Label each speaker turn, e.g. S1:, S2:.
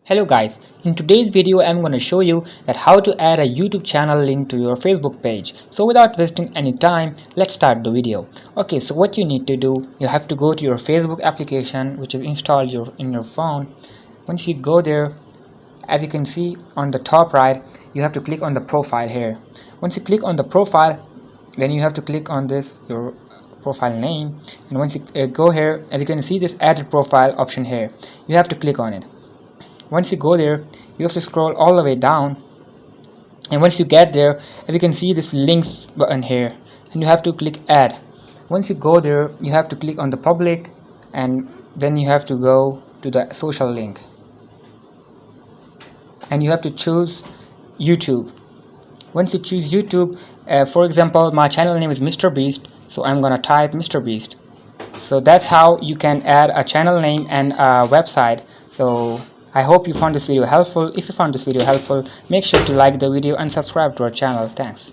S1: Hello guys, in today's video I'm going to show you that how to add a YouTube channel link to your Facebook page. So without wasting any time, let's start the video. Okay, so what you need to do, you have to go to your Facebook application which is installed in your phone. Once you go there, as you can see on the top right, you have to click on the profile here. Once you click on the profile, then you have to click on this, your profile name, and once you go here, as you can see this added profile option here, you have to click on it. Once you go there, you have to scroll all the way down, and once you get there, as you can see this links button here, and you have to click add. Once you go there, you have to click on the public, and then you have to go to the social link, and you have to choose YouTube. Once you choose YouTube, for example, my channel name is Mr. Beast, so I'm gonna type Mr. Beast. So that's how you can add a channel name and a website. So I hope you found this video helpful. If you found this video helpful, make sure to like the video and subscribe to our channel. Thanks.